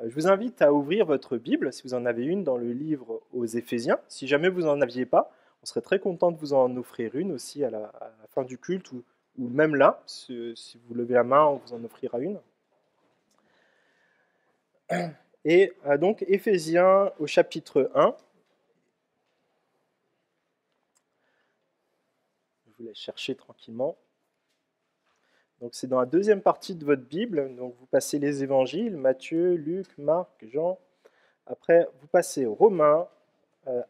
Je vous invite à ouvrir votre Bible, si vous en avez une, dans le livre aux Éphésiens. Si jamais vous n'en aviez pas, on serait très content de vous en offrir une aussi à la fin du culte, ou même là, si vous levez la main, on vous en offrira une. Et donc, Éphésiens au chapitre 1. Je vous laisse chercher tranquillement. Donc c'est dans la deuxième partie de votre Bible. Donc vous passez les évangiles, Matthieu, Luc, Marc, Jean. Après, vous passez aux Romains,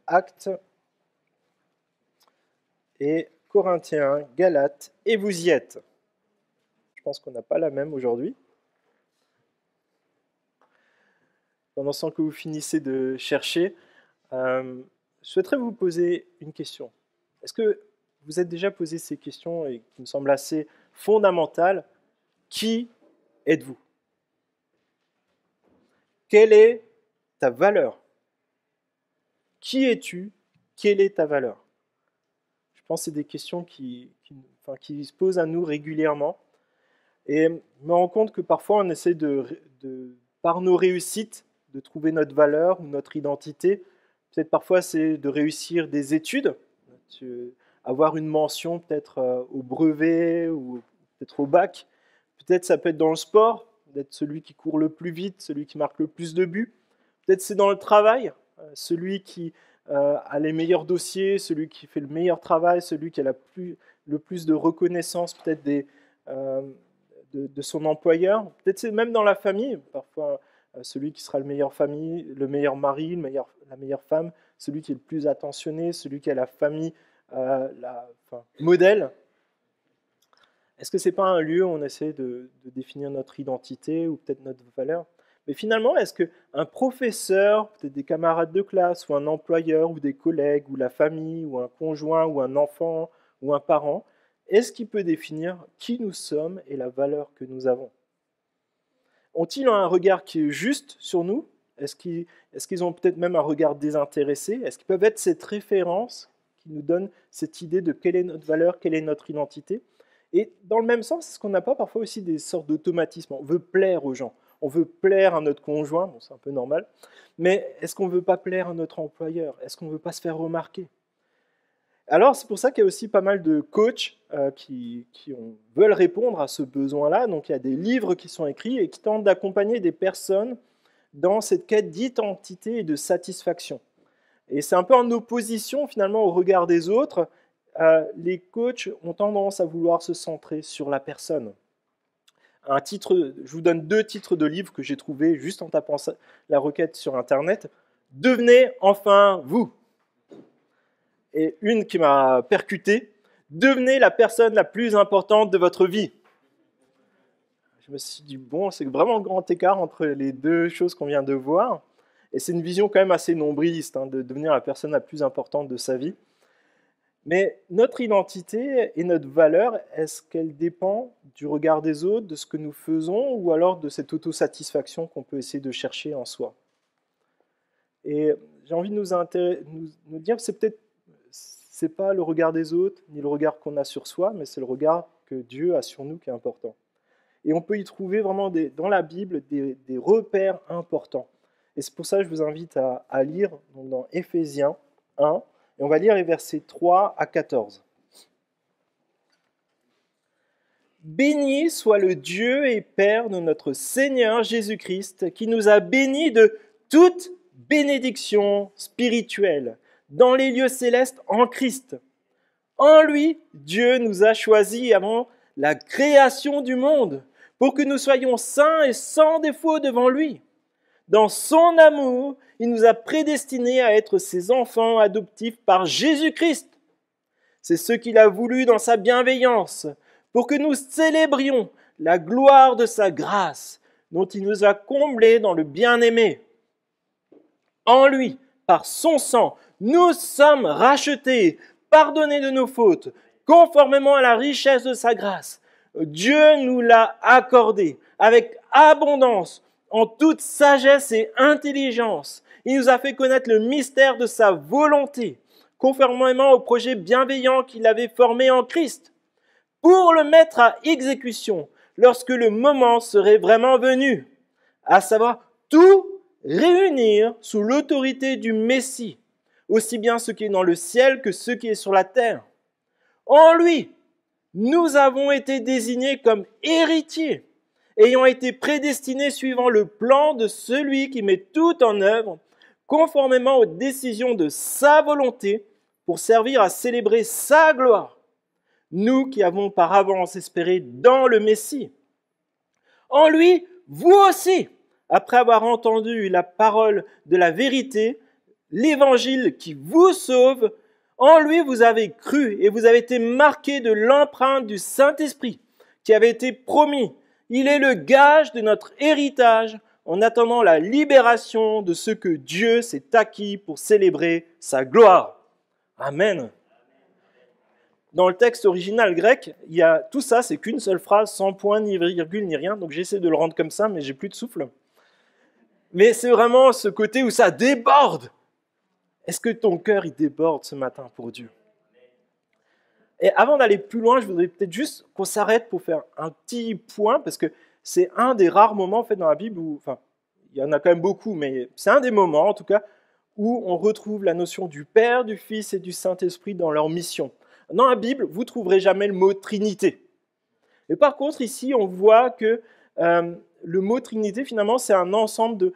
Actes et Corinthiens, Galates, et vous y êtes. Je pense qu'on n'a pas la même aujourd'hui. Pendant ce temps que vous finissez de chercher, je souhaiterais vous poser une question. Est-ce que vous êtes déjà posé ces questions et qui me semblent assez fondamentales? Qui êtes-vous? Quelle est ta valeur? Qui es-tu? Quelle est ta valeur? Je pense que c'est des questions qui se posent à nous régulièrement. Et je me rends compte que parfois on essaie par nos réussites, de trouver notre valeur ou notre identité. Peut-être parfois c'est de réussir des études, avoir une mention peut-être au brevet ou peut-être au bac. Peut-être ça peut être dans le sport, d'être celui qui court le plus vite, celui qui marque le plus de buts. Peut-être c'est dans le travail, celui qui a les meilleurs dossiers, celui qui fait le meilleur travail, celui qui a le plus de reconnaissance peut-être de son employeur. Peut-être c'est même dans la famille, parfois celui qui sera le meilleur mari, la meilleure femme, celui qui est le plus attentionné, celui qui a la famille modèle. Est-ce que ce n'est pas un lieu où on essaie de définir notre identité ou peut-être notre valeur? Mais finalement, est-ce qu'un professeur, peut-être des camarades de classe, ou un employeur, ou des collègues, ou la famille, ou un conjoint, ou un enfant, ou un parent, est-ce qu'il peut définir qui nous sommes et la valeur que nous avons? Ont-ils un regard qui est juste sur nous? Est-ce qu'ils ont peut-être même un regard désintéressé? Est-ce qu'ils peuvent être cette référence qui nous donne cette idée de quelle est notre valeur, quelle est notre identité? Et dans le même sens, est-ce qu'on n'a pas parfois aussi des sortes d'automatismes? On veut plaire aux gens, on veut plaire à notre conjoint, bon, c'est un peu normal, mais est-ce qu'on ne veut pas plaire à notre employeur? Est-ce qu'on ne veut pas se faire remarquer? Alors c'est pour ça qu'il y a aussi pas mal de coachs qui veulent répondre à ce besoin-là. Donc il y a des livres qui sont écrits et qui tentent d'accompagner des personnes dans cette quête d'identité et de satisfaction. Et c'est un peu en opposition finalement au regard des autres. Les coachs ont tendance à vouloir se centrer sur la personne. Je vous donne 2 titres de livres que j'ai trouvés juste en tapant la requête sur Internet. « Devenez enfin vous ». Et une qui m'a percuté, « Devenez la personne la plus importante de votre vie ». Je me suis dit, bon, c'est vraiment le grand écart entre les 2 choses qu'on vient de voir. Et c'est une vision quand même assez nombriliste, de devenir la personne la plus importante de sa vie. Mais notre identité et notre valeur, est-ce qu'elle dépend du regard des autres, de ce que nous faisons, ou alors de cette autosatisfaction qu'on peut essayer de chercher en soi? Et j'ai envie de nous dire que c'est pas le regard des autres, ni le regard qu'on a sur soi, mais c'est le regard que Dieu a sur nous qui est important. Et on peut y trouver vraiment dans la Bible des repères importants. Et c'est pour ça que je vous invite à lire dans Éphésiens 1, et on va lire les versets 3 à 14. « Béni soit le Dieu et Père de notre Seigneur Jésus-Christ, qui nous a bénis de toute bénédiction spirituelle dans les lieux célestes en Christ. En lui, Dieu nous a choisis avant la création du monde, pour que nous soyons saints et sans défaut devant lui. Dans son amour, il nous a prédestinés à être ses enfants adoptifs par Jésus-Christ. C'est ce qu'il a voulu dans sa bienveillance, pour que nous célébrions la gloire de sa grâce, dont il nous a comblés dans le bien-aimé. En lui, par son sang, nous sommes rachetés, pardonnés de nos fautes, conformément à la richesse de sa grâce. Dieu nous l'a accordé avec abondance, en toute sagesse et intelligence. Il nous a fait connaître le mystère de sa volonté, conformément au projet bienveillant qu'il avait formé en Christ, pour le mettre à exécution lorsque le moment serait vraiment venu, à savoir tout réunir sous l'autorité du Messie, aussi bien ce qui est dans le ciel que ce qui est sur la terre. En lui, nous avons été désignés comme héritiers, ayant été prédestinés suivant le plan de celui qui met tout en œuvre, conformément aux décisions de sa volonté, pour servir à célébrer sa gloire. Nous qui avons par avance espéré dans le Messie. En lui, vous aussi, après avoir entendu la parole de la vérité, l'évangile qui vous sauve, en lui vous avez cru et vous avez été marqués de l'empreinte du Saint-Esprit qui avait été promis. Il est le gage de notre héritage en attendant la libération de ce que Dieu s'est acquis pour célébrer sa gloire. Amen. Dans le texte original grec, il y a tout ça, c'est qu'une seule phrase, sans point, ni virgule, ni rien. Donc j'essaie de le rendre comme ça, mais j'ai plus de souffle. Mais c'est vraiment ce côté où ça déborde. Est-ce que ton cœur, il déborde ce matin pour Dieu? Et avant d'aller plus loin, je voudrais peut-être juste qu'on s'arrête pour faire un petit point, parce que c'est un des rares moments en fait, dans la Bible où, enfin, il y en a quand même beaucoup, mais c'est un des moments en tout cas où on retrouve la notion du Père, du Fils et du Saint-Esprit dans leur mission. Dans la Bible, vous ne trouverez jamais le mot Trinité. Et par contre, ici, on voit que le mot Trinité, finalement, c'est un ensemble de...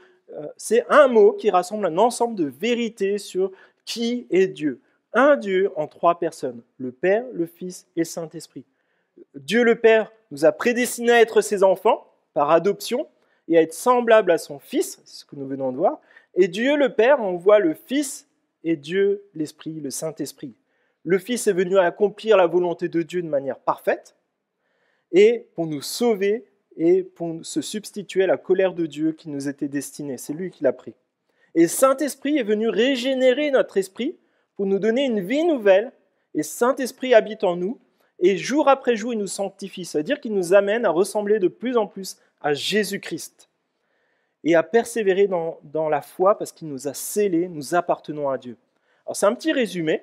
c'est un mot qui rassemble un ensemble de vérités sur qui est Dieu. Un Dieu en trois personnes, le Père, le Fils et le Saint-Esprit. Dieu le Père nous a prédestinés à être ses enfants par adoption et à être semblables à son Fils, c'est ce que nous venons de voir. Et Dieu le Père, on voit le Fils et Dieu l'Esprit, le Saint-Esprit. Le Fils est venu accomplir la volonté de Dieu de manière parfaite et pour nous sauver et pour se substituer à la colère de Dieu qui nous était destinée. C'est lui qui l'a pris. Et le Saint-Esprit est venu régénérer notre esprit pour nous donner une vie nouvelle. Et le Saint-Esprit habite en nous et jour après jour, il nous sanctifie. C'est-à-dire qu'il nous amène à ressembler de plus en plus à Jésus-Christ et à persévérer dans la foi parce qu'il nous a scellés, nous appartenons à Dieu. Alors c'est un petit résumé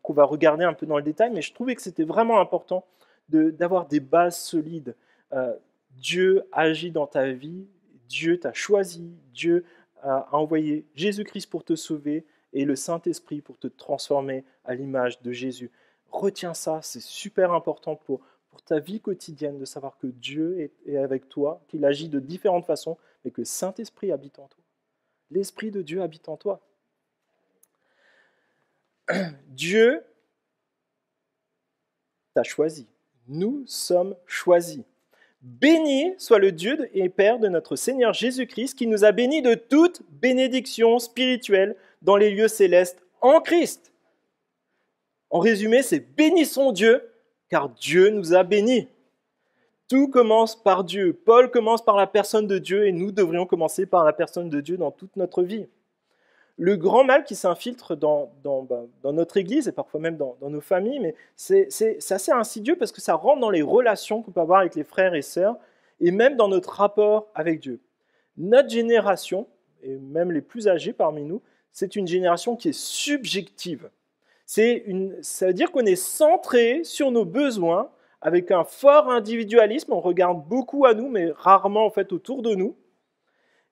qu'on va regarder un peu dans le détail, mais je trouvais que c'était vraiment important d'avoir des bases solides. Dieu agit dans ta vie, Dieu t'a choisi, Dieu a envoyé Jésus-Christ pour te sauver et le Saint-Esprit pour te transformer à l'image de Jésus. Retiens ça, c'est super important pour ta vie quotidienne de savoir que Dieu est avec toi, qu'il agit de différentes façons, mais que le Saint-Esprit habite en toi. L'Esprit de Dieu habite en toi. Dieu t'a choisi. Nous sommes choisis. Béni soit le Dieu et Père de notre Seigneur Jésus-Christ qui nous a bénis de toute bénédiction spirituelle dans les lieux célestes en Christ. En résumé, c'est bénissons Dieu car Dieu nous a bénis. Tout commence par Dieu. Paul commence par la personne de Dieu et nous devrions commencer par la personne de Dieu dans toute notre vie. Le grand mal qui s'infiltre dans notre Église et parfois même dans nos familles, mais c'est assez insidieux parce que ça rentre dans les relations qu'on peut avoir avec les frères et sœurs et même dans notre rapport avec Dieu. Notre génération, et même les plus âgés parmi nous, c'est une génération qui est subjective. Ça veut dire qu'on est centré sur nos besoins avec un fort individualisme. On regarde beaucoup à nous, mais rarement en fait autour de nous.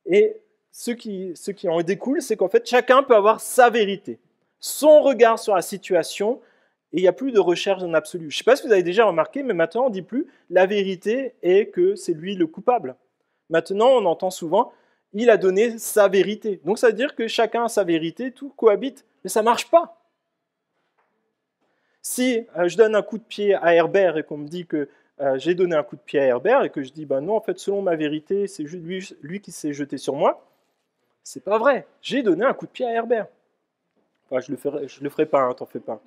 Et ce qui en découle, c'est qu'en fait, chacun peut avoir sa vérité, son regard sur la situation, et il n'y a plus de recherche d'un absolu. Je ne sais pas si vous avez déjà remarqué, mais maintenant, on ne dit plus « la vérité est que c'est lui le coupable ». Maintenant, on entend souvent « il a donné sa vérité ». Donc, ça veut dire que chacun a sa vérité, tout cohabite, mais ça ne marche pas. Si je donne un coup de pied à Herbert et qu'on me dit que j'ai donné un coup de pied à Herbert et que je dis « non, en fait, selon ma vérité, c'est juste lui qui s'est jeté sur moi », c'est pas vrai. J'ai donné un coup de pied à Herbert. Enfin, je le ferai pas, hein, t'en fais pas.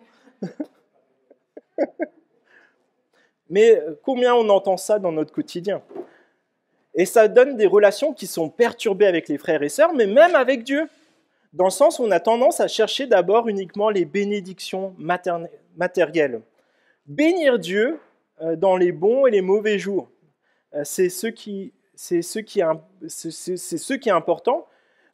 Mais combien on entend ça dans notre quotidien? Et ça donne des relations qui sont perturbées avec les frères et sœurs, mais même avec Dieu. Dans le sens où on a tendance à chercher d'abord uniquement les bénédictions matérielles. Bénir Dieu dans les bons et les mauvais jours, c'est ce qui est important.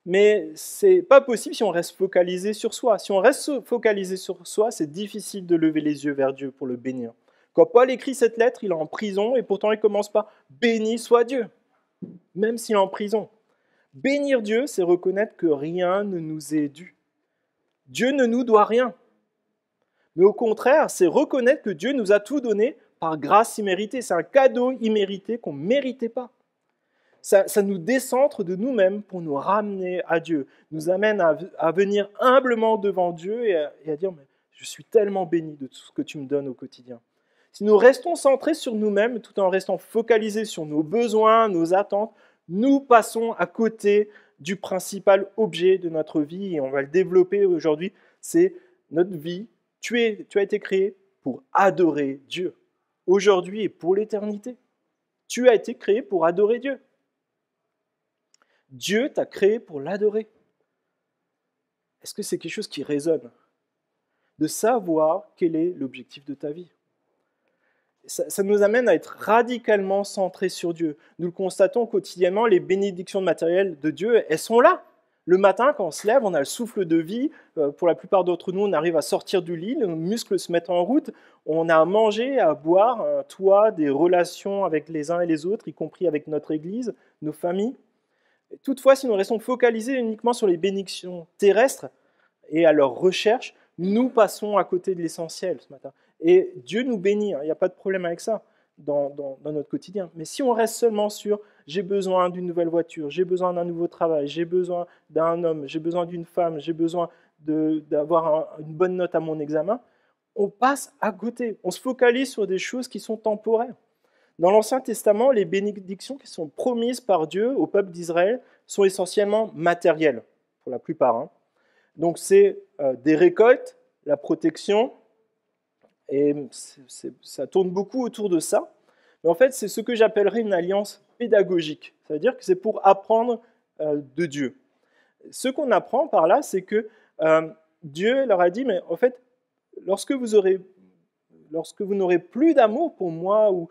Mais ce n'est pas possible si on reste focalisé sur soi. Si on reste focalisé sur soi, c'est difficile de lever les yeux vers Dieu pour le bénir. Quand Paul écrit cette lettre, il est en prison et pourtant il commence par « Béni soit Dieu », même s'il est en prison. Bénir Dieu, c'est reconnaître que rien ne nous est dû. Dieu ne nous doit rien. Mais au contraire, c'est reconnaître que Dieu nous a tout donné par grâce imméritée. C'est un cadeau immérité qu'on ne méritait pas. Ça nous décentre de nous-mêmes pour nous ramener à Dieu, nous amène à venir humblement devant Dieu et à dire mais je suis tellement béni de tout ce que tu me donnes au quotidien. Si nous restons centrés sur nous-mêmes tout en restant focalisés sur nos besoins, nos attentes, nous passons à côté du principal objet de notre vie et on va le développer aujourd'hui, c'est notre vie. Tu as été créé pour adorer Dieu, aujourd'hui et pour l'éternité. Tu as été créé pour adorer Dieu. Dieu t'a créé pour l'adorer. Est-ce que c'est quelque chose qui résonne? De savoir quel est l'objectif de ta vie. Ça nous amène à être radicalement centrés sur Dieu. Nous le constatons quotidiennement, les bénédictions matérielles de Dieu, elles sont là. Le matin, quand on se lève, on a le souffle de vie. Pour la plupart d'entre nous, on arrive à sortir du lit, nos muscles se mettent en route. On a à manger, à boire, un toit, des relations avec les uns et les autres, y compris avec notre Église, nos familles. Toutefois, si nous restons focalisés uniquement sur les bénédictions terrestres et à leur recherche, nous passons à côté de l'essentiel ce matin. Et Dieu nous bénit, il n'y a pas de problème avec ça dans notre quotidien. Mais si on reste seulement sur « j'ai besoin d'une nouvelle voiture, j'ai besoin d'un nouveau travail, j'ai besoin d'un homme, j'ai besoin d'une femme, j'ai besoin d'avoir une bonne note à mon examen », on passe à côté. On se focalise sur des choses qui sont temporaires. Dans l'Ancien Testament, les bénédictions qui sont promises par Dieu au peuple d'Israël sont essentiellement matérielles, pour la plupart. Donc c'est des récoltes, la protection, et ça tourne beaucoup autour de ça. Mais en fait, c'est ce que j'appellerais une alliance pédagogique. Ça veut dire que c'est pour apprendre de Dieu. Ce qu'on apprend par là, c'est que Dieu leur a dit, mais en fait, lorsque vous n'aurez plus d'amour pour moi, ou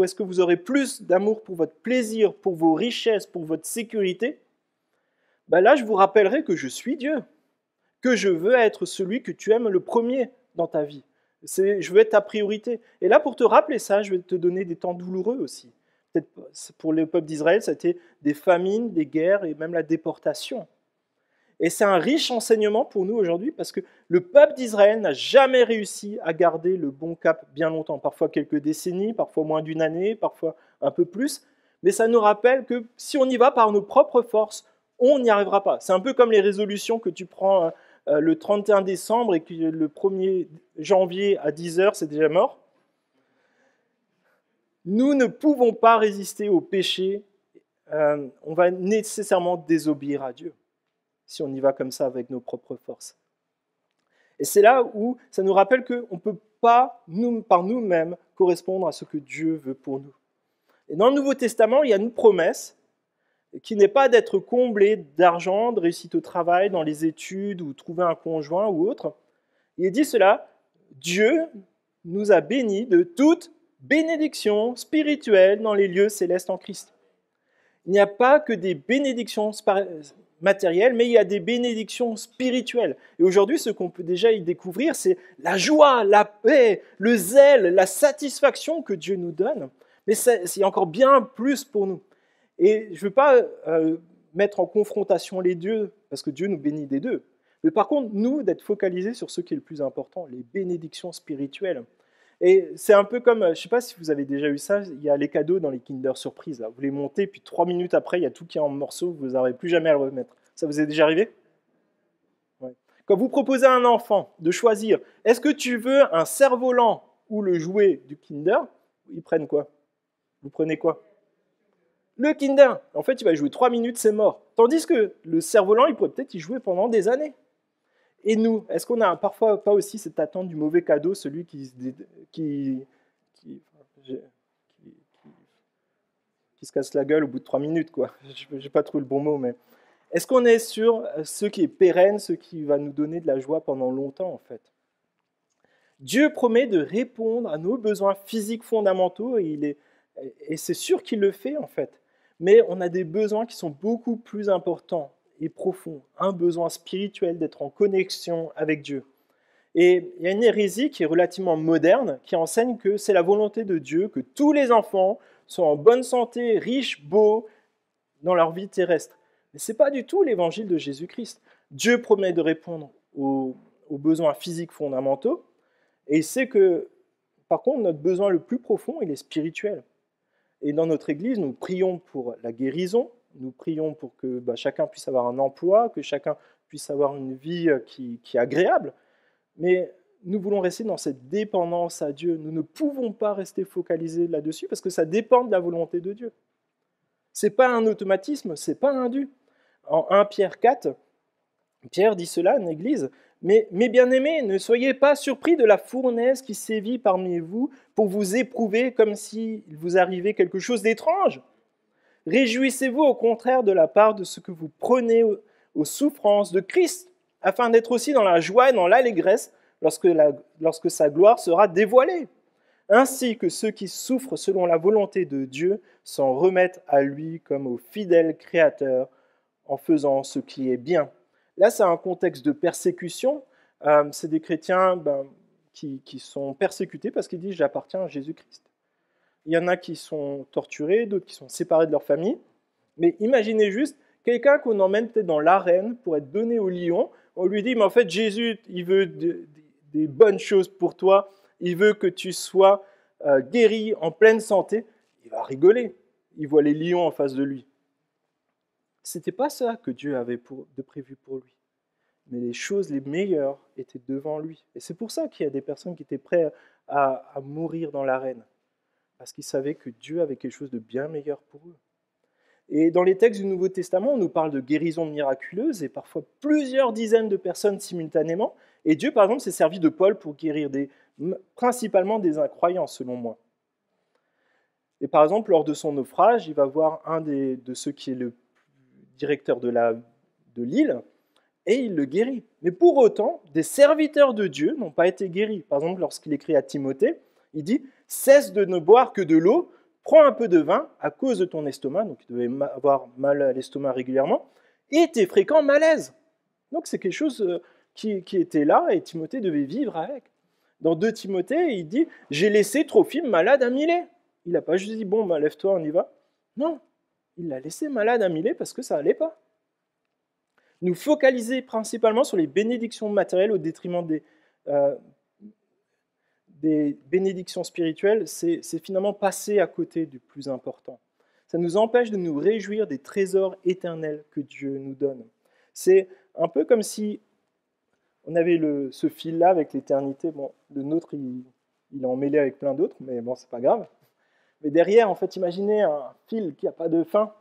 est-ce que vous aurez plus d'amour pour votre plaisir, pour vos richesses, pour votre sécurité, ben là, je vous rappellerai que je suis Dieu, que je veux être celui que tu aimes le premier dans ta vie. Je veux être ta priorité. Et là, pour te rappeler ça, je vais te donner des temps douloureux aussi. Peut-être pour le peuple d'Israël, ça a été des famines, des guerres et même la déportation. Et c'est un riche enseignement pour nous aujourd'hui parce que le peuple d'Israël n'a jamais réussi à garder le bon cap bien longtemps, parfois quelques décennies, parfois moins d'une année, parfois un peu plus. Mais ça nous rappelle que si on y va par nos propres forces, on n'y arrivera pas. C'est un peu comme les résolutions que tu prends le 31 décembre et que le 1er janvier à 10h, c'est déjà mort. Nous ne pouvons pas résister au péché. On va nécessairement désobéir à Dieu si on y va comme ça avec nos propres forces. Et c'est là où ça nous rappelle qu'on ne peut pas, par nous-mêmes, correspondre à ce que Dieu veut pour nous. Et dans le Nouveau Testament, il y a une promesse qui n'est pas d'être comblé d'argent, de réussite au travail, dans les études, ou trouver un conjoint ou autre. Il est dit cela, Dieu nous a bénis de toute bénédiction spirituelle dans les lieux célestes en Christ. Il n'y a pas que des bénédictions matérielles, mais il y a des bénédictions spirituelles. Et aujourd'hui, ce qu'on peut déjà y découvrir, c'est la joie, la paix, le zèle, la satisfaction que Dieu nous donne. Mais c'est encore bien plus pour nous. Et je ne veux pas mettre en confrontation les deux, parce que Dieu nous bénit des deux. Mais par contre, nous, d'être focalisés sur ce qui est le plus important, les bénédictions spirituelles. Et c'est un peu comme, je ne sais pas si vous avez déjà eu ça, il y a les cadeaux dans les Kinder Surprise. Là. Vous les montez, puis 3 minutes après, il y a tout qui est en morceaux, vous n'arrivez plus jamais à le remettre. Ça vous est déjà arrivé? Ouais. Quand vous proposez à un enfant de choisir, est-ce que tu veux un cerf-volant ou le jouet du Kinder? Ils prennent quoi? Vous prenez quoi? Le Kinder. En fait, il va jouer 3 minutes, c'est mort. Tandis que le cerf-volant, il pourrait peut-être y jouer pendant des années. Et nous, est-ce qu'on n'a parfois pas aussi cette attente du mauvais cadeau, celui qui se casse la gueule au bout de 3 minutes, quoi. Je n'ai pas trouvé le bon mot, mais est-ce qu'on est sur ce qui est pérenne, ce qui va nous donner de la joie pendant longtemps, en fait? Dieu promet de répondre à nos besoins physiques fondamentaux, et c'est sûr qu'il le fait, en fait. Mais on a des besoins qui sont beaucoup plus importants et profonds. Un besoin spirituel d'être en connexion avec Dieu. Et il y a une hérésie qui est relativement moderne, qui enseigne que c'est la volonté de Dieu que tous les enfants soient en bonne santé, riches, beaux, dans leur vie terrestre. Mais ce n'est pas du tout l'évangile de Jésus-Christ. Dieu promet de répondre aux besoins physiques fondamentaux, et il sait que, par contre, notre besoin le plus profond, il est spirituel. Et dans notre Église, nous prions pour la guérison, nous prions pour que chacun puisse avoir un emploi, que chacun puisse avoir une vie qui est agréable, mais nous voulons rester dans cette dépendance à Dieu. Nous ne pouvons pas rester focalisés là-dessus parce que ça dépend de la volonté de Dieu. Ce n'est pas un automatisme, ce n'est pas un dû. En 1 Pierre 4, Pierre dit cela à une église, mais mes bien-aimés, ne soyez pas surpris de la fournaise qui sévit parmi vous pour vous éprouver comme s'il vous arrivait quelque chose d'étrange. Réjouissez-vous au contraire de la part de ce que vous prenez aux souffrances de Christ, afin d'être aussi dans la joie et dans l'allégresse lorsque sa gloire sera dévoilée. Ainsi que ceux qui souffrent selon la volonté de Dieu s'en remettent à lui comme au fidèle Créateur en faisant ce qui est bien. Là, c'est un contexte de persécution. C'est des chrétiens qui sont persécutés parce qu'ils disent « j'appartiens à Jésus-Christ ». Il y en a qui sont torturés, d'autres qui sont séparés de leur famille. Mais imaginez juste quelqu'un qu'on emmène peut-être dans l'arène pour être donné au lion. On lui dit « mais en fait, Jésus, il veut des bonnes choses pour toi. Il veut que tu sois guéri, en pleine santé. » Il va rigoler. Il voit les lions en face de lui. Ce n'était pas ça que Dieu avait de prévu pour lui. Mais les choses les meilleures étaient devant lui. Et c'est pour ça qu'il y a des personnes qui étaient prêtes à mourir dans l'arène. Parce qu'ils savaient que Dieu avait quelque chose de bien meilleur pour eux. Et dans les textes du Nouveau Testament, on nous parle de guérison miraculeuse et parfois plusieurs dizaines de personnes simultanément. Et Dieu, par exemple, s'est servi de Paul pour guérir principalement des incroyants, selon moi. Et par exemple, lors de son naufrage, il va voir un de ceux qui est le directeur de l'île, et il le guérit. Mais pour autant, des serviteurs de Dieu n'ont pas été guéris. Par exemple, lorsqu'il écrit à Timothée, il dit « Cesse de ne boire que de l'eau, prends un peu de vin à cause de ton estomac », donc il devait avoir mal à l'estomac régulièrement, et tes fréquents malaises. Donc c'est quelque chose qui était là, et Timothée devait vivre avec. Dans 2 Timothée, il dit « J'ai laissé Trophime malade à Milet ». Il n'a pas juste dit « Bon, lève-toi, on y va ». Non, il l'a laissé malade à Milet parce que ça n'allait pas. Nous focaliser principalement sur les bénédictions matérielles au détriment des bénédictions spirituelles, c'est finalement passer à côté du plus important. Ça nous empêche de nous réjouir des trésors éternels que Dieu nous donne. C'est un peu comme si on avait ce fil-là avec l'éternité. Bon, le nôtre, il est emmêlé avec plein d'autres, mais bon, c'est pas grave. Mais derrière, en fait, imaginez un fil qui n'a pas de fin.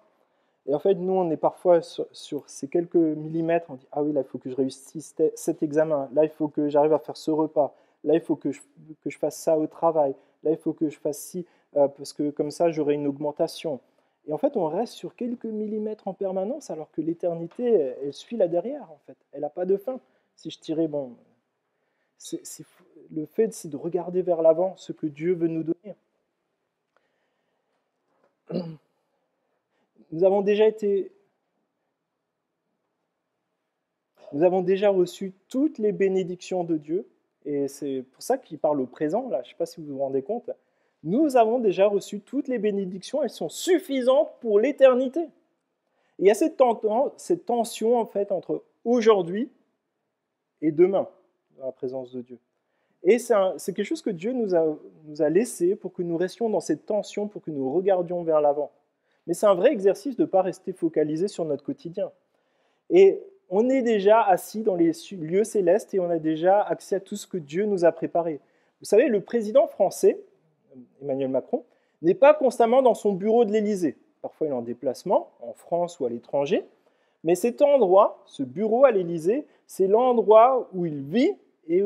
Et en fait, nous, on est parfois sur ces quelques millimètres, on dit « Ah oui, là, il faut que je réussisse cet examen. Là, il faut que j'arrive à faire ce repas. Là, il faut que je fasse ça au travail. Là, il faut que je fasse ci, parce que comme ça, j'aurai une augmentation. » Et en fait, on reste sur quelques millimètres en permanence, alors que l'éternité, elle suit là derrière, en fait. Elle n'a pas de fin. Si je tirais, le fait, c'est de regarder vers l'avant, ce que Dieu veut nous donner. Nous avons déjà reçu toutes les bénédictions de Dieu, et c'est pour ça qu'il parle au présent, là, je ne sais pas si vous vous rendez compte. Nous avons déjà reçu toutes les bénédictions, elles sont suffisantes pour l'éternité. Et il y a cette tension en fait, entre aujourd'hui et demain, dans la présence de Dieu. Et c'est quelque chose que Dieu nous a laissé pour que nous restions dans cette tension, pour que nous regardions vers l'avant. Mais c'est un vrai exercice de ne pas rester focalisé sur notre quotidien. Et on est déjà assis dans les lieux célestes et on a déjà accès à tout ce que Dieu nous a préparé. Vous savez, le président français, Emmanuel Macron, n'est pas constamment dans son bureau de l'Élysée. Parfois, il est en déplacement, en France ou à l'étranger. Mais cet endroit, ce bureau à l'Élysée, c'est l'endroit où il vit et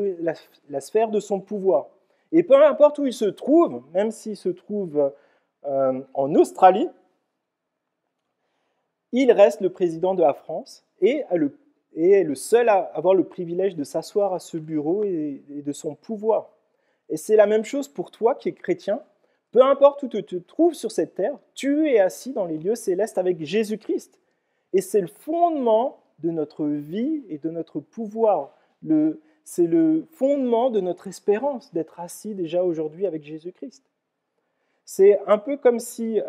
la sphère de son pouvoir. Et peu importe où il se trouve, même s'il se trouve en Australie, il reste le président de la France et est le seul à avoir le privilège de s'asseoir à ce bureau et de son pouvoir. Et c'est la même chose pour toi qui es chrétien. Peu importe où tu te trouves sur cette terre, tu es assis dans les lieux célestes avec Jésus-Christ. Et c'est le fondement de notre vie et de notre pouvoir. C'est le fondement de notre espérance d'être assis déjà aujourd'hui avec Jésus-Christ. C'est un peu comme si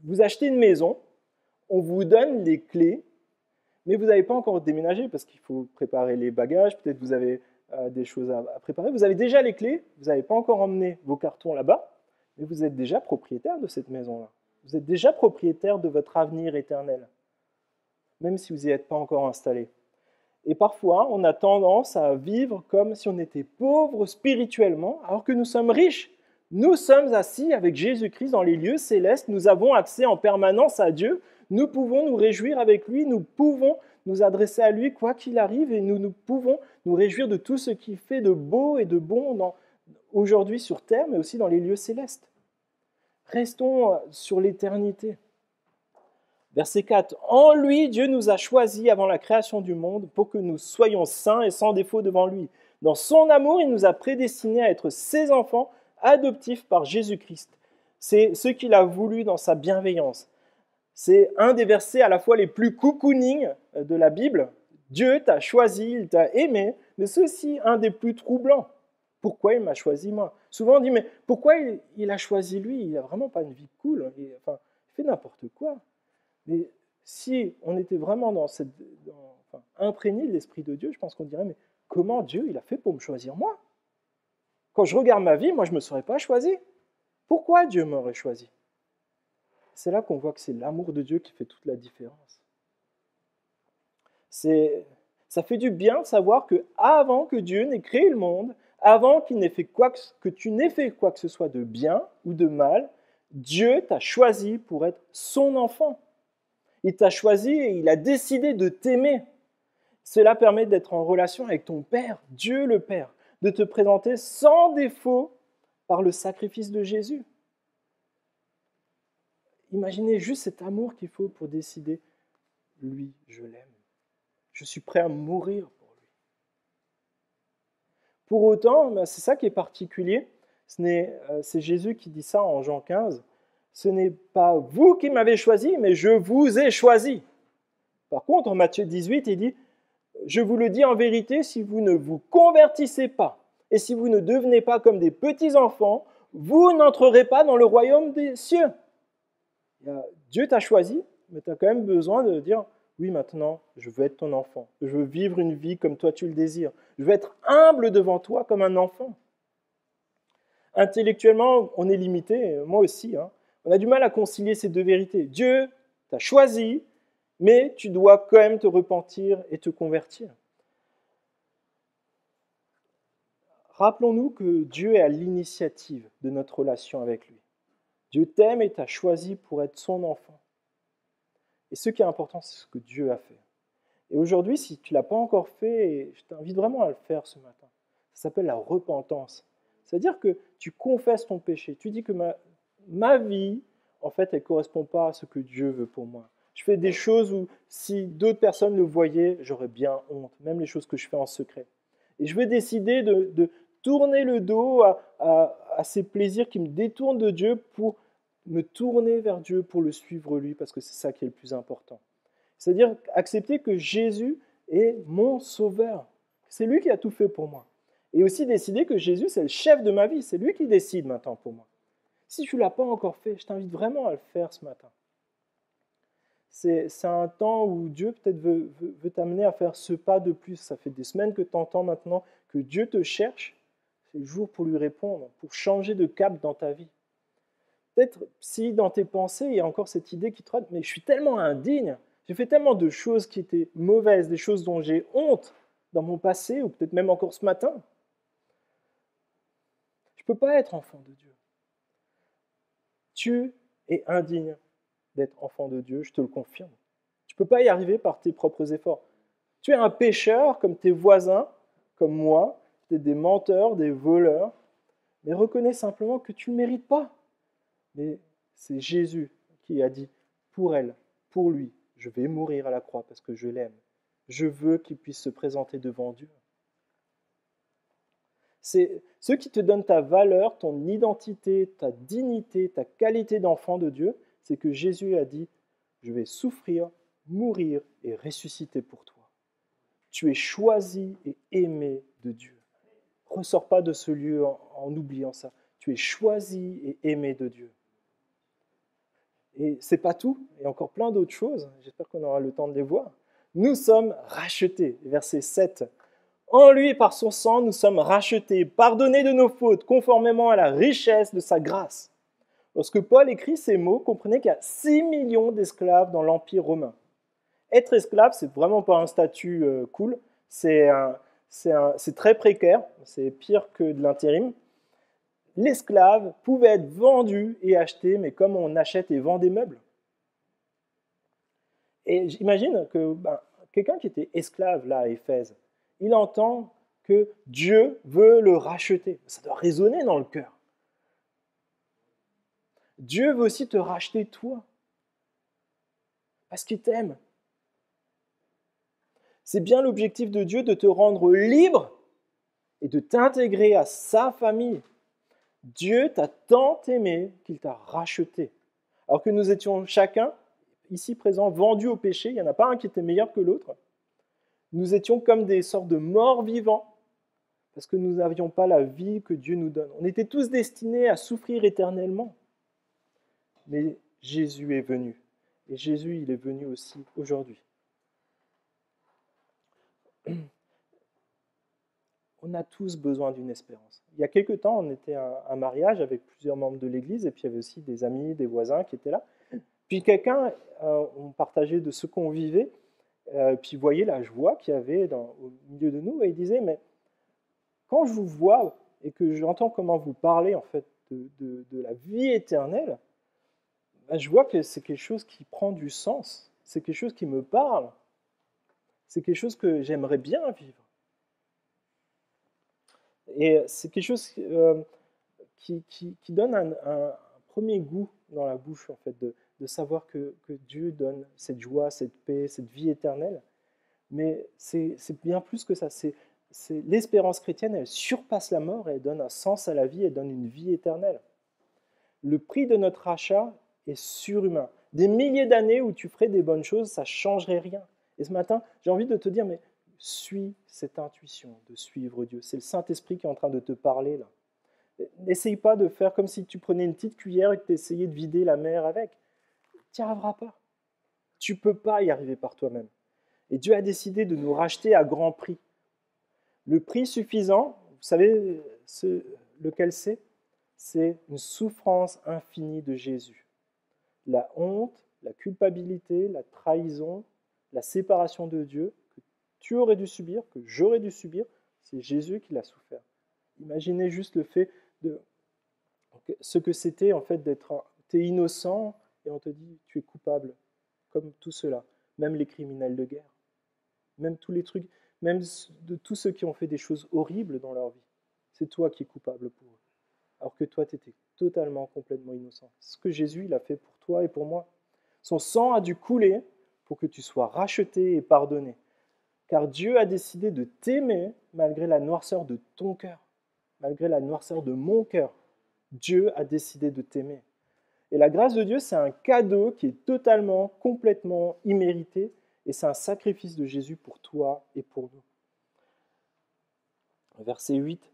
vous achetez une maison, on vous donne les clés mais vous n'avez pas encore déménagé parce qu'il faut préparer les bagages, peut-être vous avez des choses à préparer. Vous avez déjà les clés, vous n'avez pas encore emmené vos cartons là-bas, mais vous êtes déjà propriétaire de cette maison-là. Vous êtes déjà propriétaire de votre avenir éternel, même si vous n'y êtes pas encore installé. Et parfois, on a tendance à vivre comme si on était pauvre spirituellement, alors que nous sommes riches. Nous sommes assis avec Jésus-Christ dans les lieux célestes, nous avons accès en permanence à Dieu, nous pouvons nous réjouir avec lui, nous pouvons nous adresser à lui quoi qu'il arrive et nous pouvons nous réjouir de tout ce qu'il fait de beau et de bon aujourd'hui sur terre, mais aussi dans les lieux célestes. Restons sur l'éternité. Verset 4. En lui, Dieu nous a choisis avant la création du monde pour que nous soyons saints et sans défaut devant lui. Dans son amour, il nous a prédestinés à être ses enfants adoptifs par Jésus-Christ. C'est ce qu'il a voulu dans sa bienveillance. C'est un des versets à la fois les plus cocooning de la Bible. Dieu t'a choisi, il t'a aimé, mais c'est aussi un des plus troublants. Pourquoi il m'a choisi moi? Souvent on dit, mais pourquoi il a choisi lui? Il n'a vraiment pas une vie cool, il fait n'importe quoi. Mais si on était vraiment imprégné de l'Esprit de Dieu, je pense qu'on dirait, mais comment Dieu il a fait pour me choisir moi? Quand je regarde ma vie, moi je ne me serais pas choisi. Pourquoi Dieu m'aurait choisi? C'est là qu'on voit que c'est l'amour de Dieu qui fait toute la différence. Ça fait du bien de savoir que avant que Dieu n'ait créé le monde, avant que tu n'aies fait quoi que ce soit de bien ou de mal, Dieu t'a choisi pour être son enfant. Il t'a choisi et il a décidé de t'aimer. Cela permet d'être en relation avec ton Père, Dieu le Père, de te présenter sans défaut par le sacrifice de Jésus. Imaginez juste cet amour qu'il faut pour décider, lui, je l'aime. Je suis prêt à mourir pour lui. Pour autant, c'est ça qui est particulier, c'est Jésus qui dit ça en Jean 15, ce n'est pas vous qui m'avez choisi, mais je vous ai choisi. Par contre, en Matthieu 18, il dit, je vous le dis en vérité, si vous ne vous convertissez pas et si vous ne devenez pas comme des petits-enfants, vous n'entrerez pas dans le royaume des cieux. Dieu t'a choisi, mais tu as quand même besoin de dire, oui, maintenant, je veux être ton enfant. Je veux vivre une vie comme toi tu le désires. Je veux être humble devant toi comme un enfant. Intellectuellement, on est limité, moi aussi. On a du mal à concilier ces deux vérités. Dieu t'a choisi, mais tu dois quand même te repentir et te convertir. Rappelons-nous que Dieu est à l'initiative de notre relation avec lui. Dieu t'aime et t'a choisi pour être son enfant. Et ce qui est important, c'est ce que Dieu a fait. Et aujourd'hui, si tu ne l'as pas encore fait, je t'invite vraiment à le faire ce matin. Ça s'appelle la repentance. C'est-à-dire que tu confesses ton péché. Tu dis que ma vie, en fait, elle ne correspond pas à ce que Dieu veut pour moi. Je fais des choses où, si d'autres personnes le voyaient, j'aurais bien honte, même les choses que je fais en secret. Et je vais décider de tourner le dos à ces plaisirs qui me détournent de Dieu pour me tourner vers Dieu, pour le suivre lui, parce que c'est ça qui est le plus important. C'est-à-dire accepter que Jésus est mon sauveur. C'est lui qui a tout fait pour moi. Et aussi décider que Jésus, c'est le chef de ma vie. C'est lui qui décide maintenant pour moi. Si tu ne l'as pas encore fait, je t'invite vraiment à le faire ce matin. C'est un temps où Dieu peut-être veut t'amener à faire ce pas de plus. Ça fait des semaines que tu entends maintenant que Dieu te cherche. C'est le jour pour lui répondre, pour changer de cap dans ta vie. Peut-être si dans tes pensées, il y a encore cette idée qui te trotte, mais je suis tellement indigne, j'ai fait tellement de choses qui étaient mauvaises, des choses dont j'ai honte dans mon passé, ou peut-être même encore ce matin. Je ne peux pas être enfant de Dieu. Tu es indigne d'être enfant de Dieu, je te le confirme. Tu ne peux pas y arriver par tes propres efforts. Tu es un pécheur comme tes voisins, comme moi, peut-être des menteurs, des voleurs, mais reconnais simplement que tu ne le mérites pas. Mais c'est Jésus qui a dit, pour elle, pour lui, je vais mourir à la croix parce que je l'aime. Je veux qu'il puisse se présenter devant Dieu. C'est ce qui te donne ta valeur, ton identité, ta dignité, ta qualité d'enfant de Dieu, c'est que Jésus a dit, je vais souffrir, mourir et ressusciter pour toi. Tu es choisi et aimé de Dieu. Ressors pas de ce lieu en oubliant ça. Tu es choisi et aimé de Dieu. Et c'est pas tout, il y a encore plein d'autres choses, j'espère qu'on aura le temps de les voir. Nous sommes rachetés. Verset 7. En lui, par son sang, nous sommes rachetés, pardonnés de nos fautes, conformément à la richesse de sa grâce. Lorsque Paul écrit ces mots, comprenez qu'il y a 6 millions d'esclaves dans l'Empire romain. Être esclave, c'est vraiment pas un statut cool, c'est très précaire, c'est pire que de l'intérim. L'esclave pouvait être vendu et acheté, mais comme on achète et vend des meubles. Et j'imagine que quelqu'un qui était esclave là à Éphèse, il entend que Dieu veut le racheter. Ça doit résonner dans le cœur. Dieu veut aussi te racheter toi, parce qu'il t'aime. C'est bien l'objectif de Dieu de te rendre libre et de t'intégrer à sa famille. Dieu t'a tant aimé qu'il t'a racheté. Alors que nous étions chacun, ici présents, vendus au péché, il n'y en a pas un qui était meilleur que l'autre. Nous étions comme des sortes de morts vivants, parce que nous n'avions pas la vie que Dieu nous donne. On était tous destinés à souffrir éternellement. Mais Jésus est venu. Et Jésus, il est venu aussi aujourd'hui. On a tous besoin d'une espérance. Il y a quelque temps, on était à un mariage avec plusieurs membres de l'Église, et puis il y avait aussi des amis, des voisins qui étaient là. Puis quelqu'un, on partageait de ce qu'on vivait, puis voyait la joie qu'il y avait au milieu de nous, et il disait, mais quand je vous vois et que j'entends comment vous parlez en fait de la vie éternelle, ben, je vois que c'est quelque chose qui prend du sens, c'est quelque chose qui me parle, c'est quelque chose que j'aimerais bien vivre. Et c'est quelque chose qui donne un premier goût dans la bouche, en fait, de savoir que Dieu donne cette joie, cette paix, cette vie éternelle. Mais c'est bien plus que ça. L'espérance chrétienne, elle surpasse la mort, et elle donne un sens à la vie, elle donne une vie éternelle. Le prix de notre achat est surhumain. Des milliers d'années où tu ferais des bonnes choses, ça ne changerait rien. Et ce matin, j'ai envie de te dire, mais suis cette intuition de suivre Dieu. C'est le Saint-Esprit qui est en train de te parler là. N'essaye pas de faire comme si tu prenais une petite cuillère et que tu essayais de vider la mer avec. Tu n'y arriveras pas. Tu ne peux pas y arriver par toi-même. Et Dieu a décidé de nous racheter à grand prix. Le prix suffisant, vous savez lequel c'est? C'est une souffrance infinie de Jésus. La honte, la culpabilité, la trahison, la séparation de Dieu que tu aurais dû subir, que j'aurais dû subir, c'est Jésus qui l'a souffert. Imaginez juste le fait de ce que c'était en fait d'être, t'es innocent et on te dit tu es coupable, comme tout cela, même les criminels de guerre, même tous les trucs, même de tous ceux qui ont fait des choses horribles dans leur vie. C'est toi qui es coupable pour eux, alors que toi tu étais totalement, complètement innocent. C'est ce que Jésus il a fait pour toi et pour moi. Son sang a dû couler pour que tu sois racheté et pardonné, car Dieu a décidé de t'aimer malgré la noirceur de ton cœur, malgré la noirceur de mon cœur. Dieu a décidé de t'aimer. Et la grâce de Dieu, c'est un cadeau qui est totalement, complètement immérité, et c'est un sacrifice de Jésus pour toi et pour nous. Verset 8.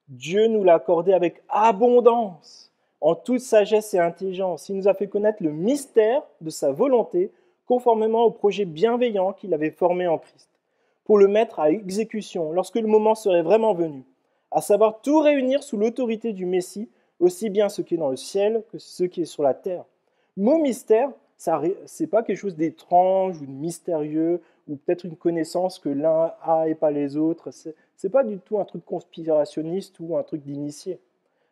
Dieu nous l'a accordé avec abondance, en toute sagesse et intelligence. Il nous a fait connaître le mystère de sa volonté, conformément au projet bienveillant qu'il avait formé en Christ, pour le mettre à exécution lorsque le moment serait vraiment venu, à savoir tout réunir sous l'autorité du Messie, aussi bien ce qui est dans le ciel que ce qui est sur la terre. Le mot mystère, ce n'est pas quelque chose d'étrange ou de mystérieux, ou peut-être une connaissance que l'un a et pas les autres. C'est pas du tout un truc conspirationniste ou un truc d'initié.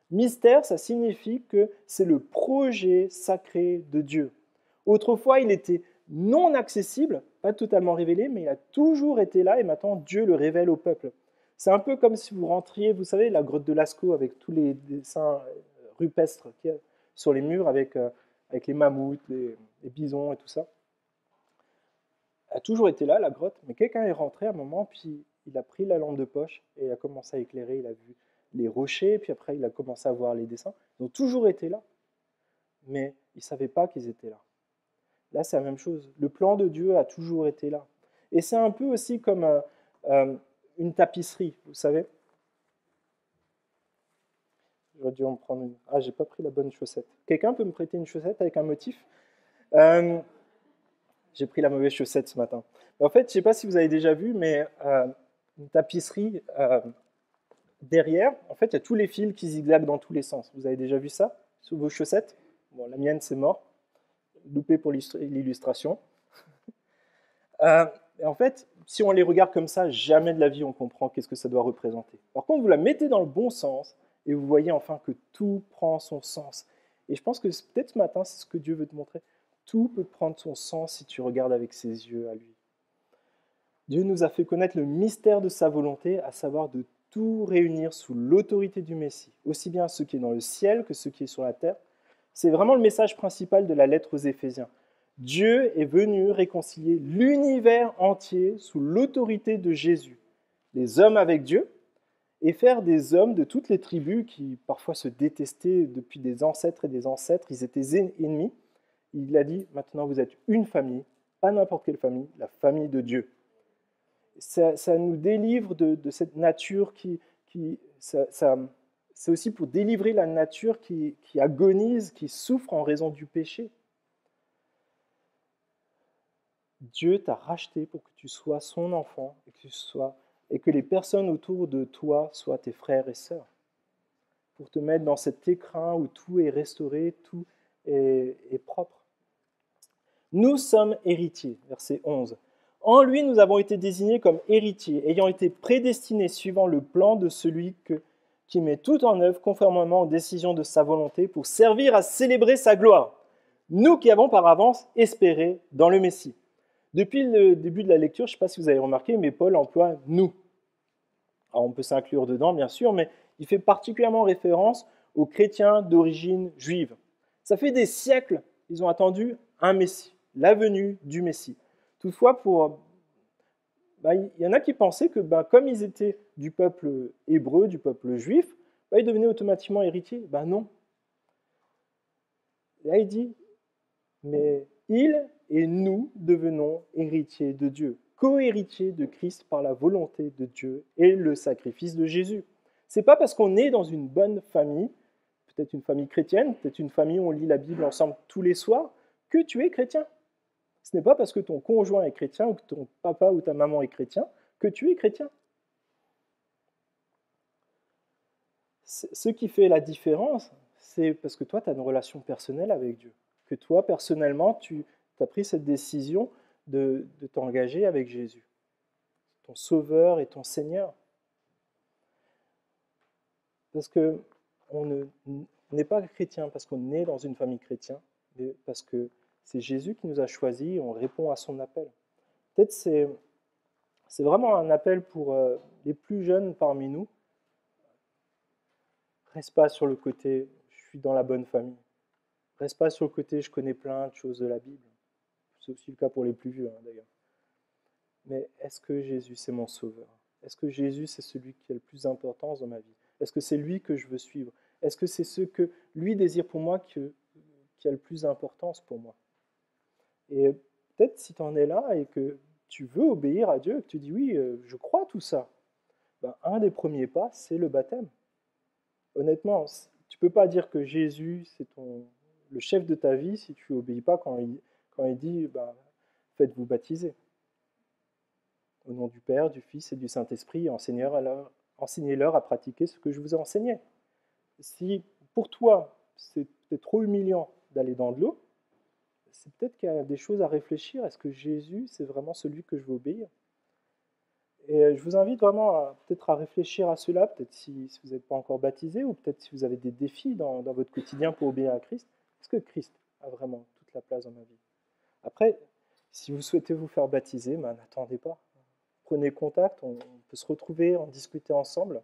Mystère, ça signifie que c'est le projet sacré de Dieu. Autrefois, il était non accessible, pas totalement révélé, mais il a toujours été là et maintenant Dieu le révèle au peuple. C'est un peu comme si vous rentriez, vous savez, la grotte de Lascaux avec tous les dessins rupestres qu'il y a sur les murs avec les mammouths, les bisons et tout ça. Elle a toujours été là, la grotte, mais quelqu'un est rentré à un moment, puis il a pris la lampe de poche et il a commencé à éclairer, il a vu les rochers, puis après il a commencé à voir les dessins. Ils ont toujours été là, mais il ne savait pas qu'ils étaient là. Là, c'est la même chose. Le plan de Dieu a toujours été là. Et c'est un peu aussi comme une tapisserie, vous savez. J'aurais dû en prendre une. Ah, j'ai pas pris la bonne chaussette. Quelqu'un peut me prêter une chaussette avec un motif J'ai pris la mauvaise chaussette ce matin. En fait, je ne sais pas si vous avez déjà vu, mais une tapisserie derrière, en fait, il y a tous les fils qui zigzaguent dans tous les sens. Vous avez déjà vu ça sous vos chaussettes? Bon, la mienne, c'est mort. Loupé pour l'illustration. Et en fait, si on les regarde comme ça, jamais de la vie on comprend qu'est-ce que ça doit représenter. Par contre, vous la mettez dans le bon sens et vous voyez enfin que tout prend son sens. Et je pense que peut-être ce matin, c'est ce que Dieu veut te montrer. Tout peut prendre son sens si tu regardes avec ses yeux à lui. Dieu nous a fait connaître le mystère de sa volonté, à savoir de tout réunir sous l'autorité du Messie, aussi bien ce qui est dans le ciel que ce qui est sur la terre. C'est vraiment le message principal de la lettre aux Éphésiens. Dieu est venu réconcilier l'univers entier sous l'autorité de Jésus, les hommes avec Dieu, et faire des hommes de toutes les tribus qui parfois se détestaient depuis des ancêtres et des ancêtres, ils étaient ennemis. Il a dit, maintenant vous êtes une famille, pas n'importe quelle famille, la famille de Dieu. Ça nous délivre de cette nature c'est aussi pour délivrer la nature qui agonise, qui souffre en raison du péché. Dieu t'a racheté pour que tu sois son enfant et que les personnes autour de toi soient tes frères et sœurs. Pour te mettre dans cet écrin où tout est restauré, tout est propre. Nous sommes héritiers, verset 11. En lui, nous avons été désignés comme héritiers, ayant été prédestinés suivant le plan de celui qui met tout en œuvre conformément aux décisions de sa volonté pour servir à célébrer sa gloire. Nous qui avons par avance espéré dans le Messie. Depuis le début de la lecture, je ne sais pas si vous avez remarqué, mais Paul emploie « nous ». Alors on peut s'inclure dedans, bien sûr, mais il fait particulièrement référence aux chrétiens d'origine juive. Ça fait des siècles, ils ont attendu un Messie, la venue du Messie. Toutefois, il y en a qui pensaient que comme ils étaient du peuple hébreu, du peuple juif, ils devenaient automatiquement héritiers. Non. Là, il dit, mais ils et nous devenons héritiers de Dieu, co-héritiers de Christ par la volonté de Dieu et le sacrifice de Jésus. Ce n'est pas parce qu'on est dans une bonne famille, peut-être une famille chrétienne, peut-être une famille où on lit la Bible ensemble tous les soirs, que tu es chrétien. Ce n'est pas parce que ton conjoint est chrétien ou que ton papa ou ta maman est chrétien que tu es chrétien. Ce qui fait la différence, c'est parce que toi, tu as une relation personnelle avec Dieu. Que toi, personnellement, tu as pris cette décision de t'engager avec Jésus, ton Sauveur et ton Seigneur. Parce qu'on n'est pas chrétien parce qu'on est dans une famille chrétienne, mais parce que c'est Jésus qui nous a choisis et on répond à son appel. Peut-être c'est vraiment un appel pour les plus jeunes parmi nous. Reste pas sur le côté « je suis dans la bonne famille ». Reste pas sur le côté « je connais plein de choses de la Bible ». C'est aussi le cas pour les plus vieux, d'ailleurs. Mais est-ce que Jésus, c'est mon sauveur? Est-ce que Jésus, c'est celui qui a le plus d'importance dans ma vie? Est-ce que c'est lui que je veux suivre? Est-ce que c'est ce que lui désire pour moi qui a le plus d'importance pour moi? Et peut-être si tu en es là et que tu veux obéir à Dieu, que tu dis oui, je crois tout ça, un des premiers pas, c'est le baptême. Honnêtement, tu ne peux pas dire que Jésus, c'est le chef de ta vie si tu n'obéis pas quand il dit faites-vous baptiser. Au nom du Père, du Fils et du Saint-Esprit, enseignez-leur à pratiquer ce que je vous ai enseigné. Si pour toi, c'est peut-être trop humiliant d'aller dans de l'eau, c'est peut-être qu'il y a des choses à réfléchir. Est-ce que Jésus, c'est vraiment celui que je veux obéir? Et je vous invite vraiment peut-être à réfléchir à cela, peut-être si vous n'êtes pas encore baptisé, ou peut-être si vous avez des défis dans votre quotidien pour obéir à Christ. Est-ce que Christ a vraiment toute la place dans ma vie? Après, si vous souhaitez vous faire baptiser, n'attendez pas. Prenez contact, on peut se retrouver, en discuter ensemble.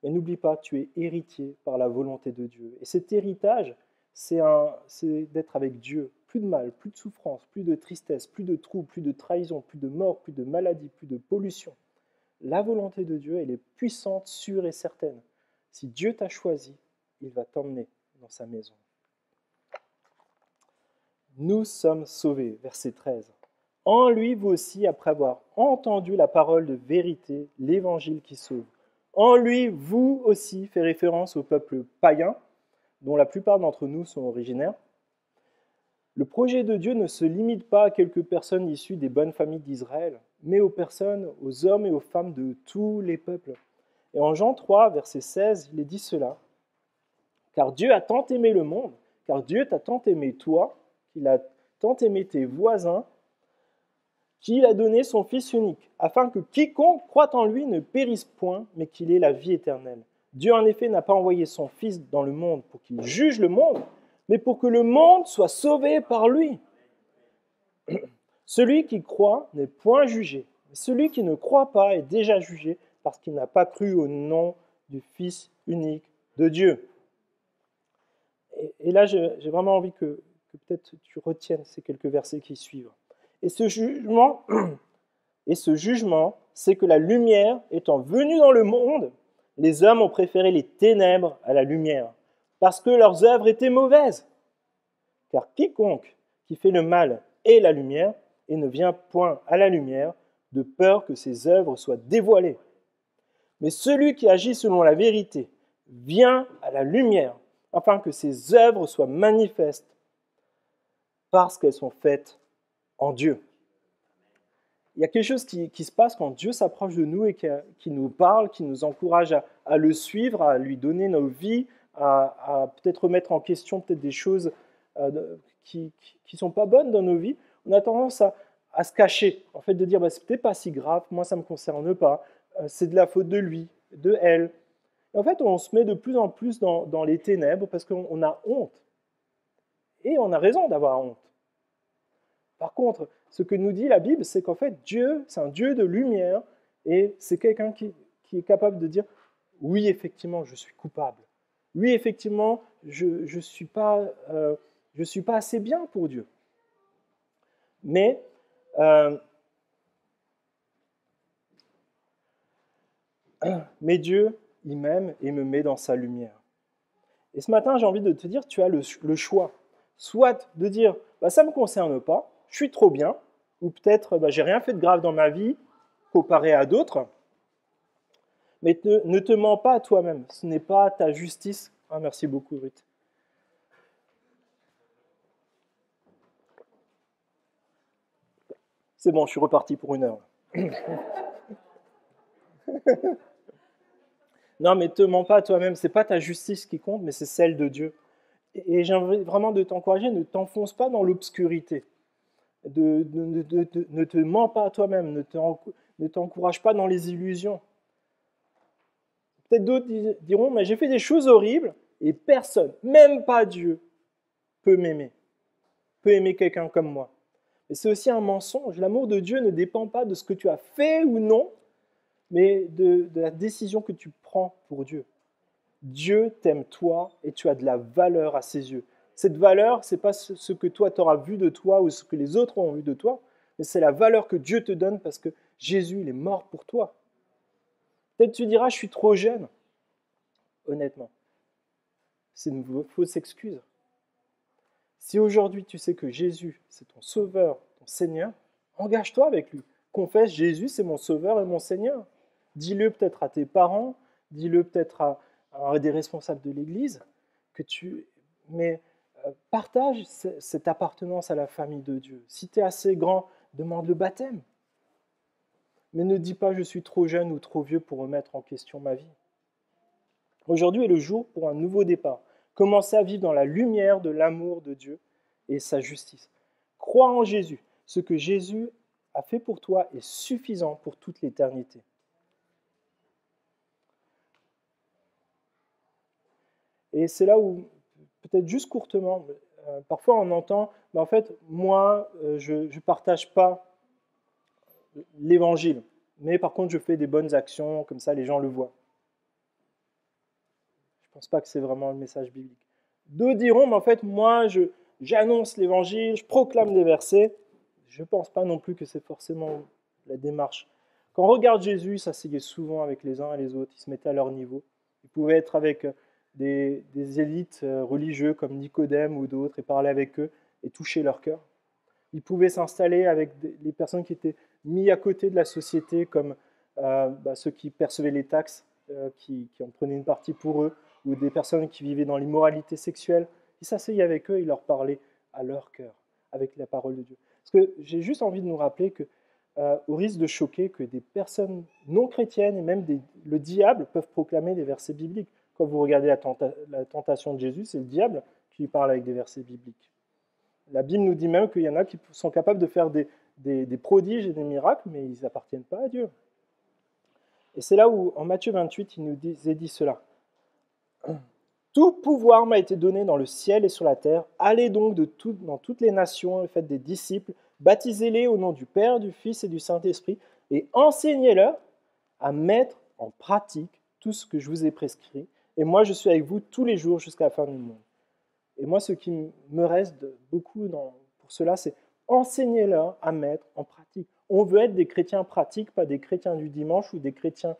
Mais n'oublie pas, tu es héritier par la volonté de Dieu. Et cet héritage, c'est d'être avec Dieu. Plus de mal, plus de souffrance, plus de tristesse, plus de troubles, plus de trahison, plus de mort, plus de maladie, plus de pollution. La volonté de Dieu, elle est puissante, sûre et certaine. Si Dieu t'a choisi, il va t'emmener dans sa maison. Nous sommes sauvés, verset 13. En lui, vous aussi, après avoir entendu la parole de vérité, l'évangile qui sauve. En lui, vous aussi, fait référence au peuple païen, dont la plupart d'entre nous sont originaires. Le projet de Dieu ne se limite pas à quelques personnes issues des bonnes familles d'Israël, mais aux personnes, aux hommes et aux femmes de tous les peuples. Et en Jean 3, verset 16, il est dit cela. Car Dieu a tant aimé le monde, car Dieu t'a tant aimé toi, qu'il a tant aimé tes voisins, qu'il a donné son Fils unique, afin que quiconque croit en lui ne périsse point, mais qu'il ait la vie éternelle. Dieu, en effet, n'a pas envoyé son Fils dans le monde pour qu'il juge le monde, mais pour que le monde soit sauvé par lui. Celui qui croit n'est point jugé, mais celui qui ne croit pas est déjà jugé parce qu'il n'a pas cru au nom du Fils unique de Dieu. Et là, j'ai vraiment envie que peut-être tu retiennes ces quelques versets qui suivent. Et ce jugement, c'est que la lumière étant venue dans le monde, les hommes ont préféré les ténèbres à la lumière, parce que leurs œuvres étaient mauvaises. Car quiconque qui fait le mal est la lumière, et ne vient point à la lumière, de peur que ses œuvres soient dévoilées. Mais celui qui agit selon la vérité vient à la lumière, afin que ses œuvres soient manifestes, parce qu'elles sont faites en Dieu. Il y a quelque chose qui se passe quand Dieu s'approche de nous et qui nous parle, qui nous encourage à le suivre, à lui donner nos vies, à peut-être remettre en question peut-être des choses qui ne sont pas bonnes dans nos vies. On a tendance à se cacher, en fait, de dire bah, c'est peut-être pas si grave, moi ça ne me concerne pas, c'est de la faute de lui, de elle. Et en fait, on se met de plus en plus dans les ténèbres parce qu'on a honte. Et on a raison d'avoir honte. Par contre, ce que nous dit la Bible, c'est qu'en fait, Dieu, c'est un Dieu de lumière et c'est quelqu'un qui est capable de dire oui, effectivement, je suis coupable. Oui, effectivement, je ne suis pas assez bien pour Dieu. Mais Dieu, il m'aime et me met dans sa lumière. Et ce matin, j'ai envie de te dire, tu as le choix. Soit de dire, bah, ça ne me concerne pas, je suis trop bien, ou peut-être, bah, j'ai rien fait de grave dans ma vie, comparé à d'autres, mais ne te mens pas à toi-même. Ce n'est pas ta justice. Ah, merci beaucoup, Ruth. C'est bon, je suis reparti pour 1 heure. Non, mais te mens pas à toi-même. Ce n'est pas ta justice qui compte, mais c'est celle de Dieu. Et j'ai envie vraiment de t'encourager, ne t'enfonce pas dans l'obscurité. Ne te mens pas à toi-même, ne t'encourage pas dans les illusions. Peut-être d'autres diront, mais j'ai fait des choses horribles et personne, même pas Dieu, peut m'aimer, peut aimer quelqu'un comme moi. Et c'est aussi un mensonge. L'amour de Dieu ne dépend pas de ce que tu as fait ou non, mais de la décision que tu prends pour Dieu. Dieu t'aime toi et tu as de la valeur à ses yeux. Cette valeur, ce n'est pas ce que toi tu auras vu de toi ou ce que les autres ont vu de toi, mais c'est la valeur que Dieu te donne parce que Jésus, il est mort pour toi. Peut-être tu diras, je suis trop jeune. Honnêtement, c'est une fausse excuse. Si aujourd'hui tu sais que Jésus, c'est ton sauveur, ton Seigneur, engage-toi avec lui. Confesse, Jésus, c'est mon sauveur et mon Seigneur. Dis-le peut-être à tes parents, dis-le peut-être à des responsables de l'Église, mais partage cette appartenance à la famille de Dieu. Si tu es assez grand, demande le baptême. Mais ne dis pas je suis trop jeune ou trop vieux pour remettre en question ma vie. Aujourd'hui est le jour pour un nouveau départ. Commencez à vivre dans la lumière de l'amour de Dieu et sa justice. Crois en Jésus. Ce que Jésus a fait pour toi est suffisant pour toute l'éternité. Et c'est là où, peut-être juste courtement, parfois on entend, mais en fait, moi, je ne partage pas l'évangile, mais par contre, je fais des bonnes actions, comme ça les gens le voient. Je ne pense pas que c'est vraiment le message biblique. D'autres diront, mais en fait, moi, j'annonce l'évangile, je proclame des versets. Je ne pense pas non plus que c'est forcément la démarche. Quand on regarde Jésus, il s'asseyait souvent avec les uns et les autres, il se mettait à leur niveau. Il pouvait être avec des élites religieux comme Nicodème ou d'autres et parler avec eux et toucher leur cœur. Il pouvait s'installer avec les personnes qui étaient mises à côté de la société, comme ceux qui percevaient les taxes, qui en prenaient une partie pour eux, ou des personnes qui vivaient dans l'immoralité sexuelle. Il s'asseyait avec eux, il leur parlait à leur cœur. avec la parole de Dieu. Parce que j'ai juste envie de nous rappeler que, au risque de choquer, que des personnes non chrétiennes et même le diable peuvent proclamer des versets bibliques. Quand vous regardez la tentation de Jésus, c'est le diable qui lui parle avec des versets bibliques. La Bible nous dit même qu'il y en a qui sont capables de faire des prodiges et des miracles, mais ils n'appartiennent pas à Dieu. Et c'est là où, en Matthieu 28, il nous dit cela. Tout pouvoir m'a été donné dans le ciel et sur la terre. Allez donc dans toutes les nations et faites des disciples, baptisez-les au nom du Père, du Fils et du Saint-Esprit, et enseignez-leur à mettre en pratique tout ce que je vous ai prescrit. Et moi, je suis avec vous tous les jours jusqu'à la fin du monde. Et moi, ce qui me reste beaucoup pour cela, c'est enseignez-leur à mettre en pratique. On veut être des chrétiens pratiques, pas des chrétiens du dimanche ou des chrétiens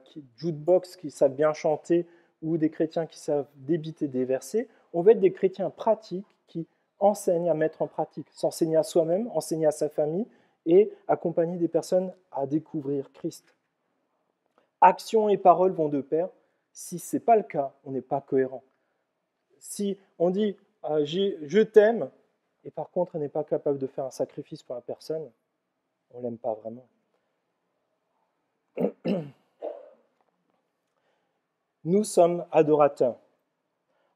qui jukebox, qui savent bien chanter, ou des chrétiens qui savent débiter des versets. On veut être des chrétiens pratiques qui enseignent à mettre en pratique, s'enseigner à soi-même, enseigner à sa famille et accompagner des personnes à découvrir Christ. Action et parole vont de pair. Si ce n'est pas le cas, on n'est pas cohérent. Si on dit je t'aime, et par contre on n'est pas capable de faire un sacrifice pour la personne, on ne l'aime pas vraiment. Nous sommes adorateurs.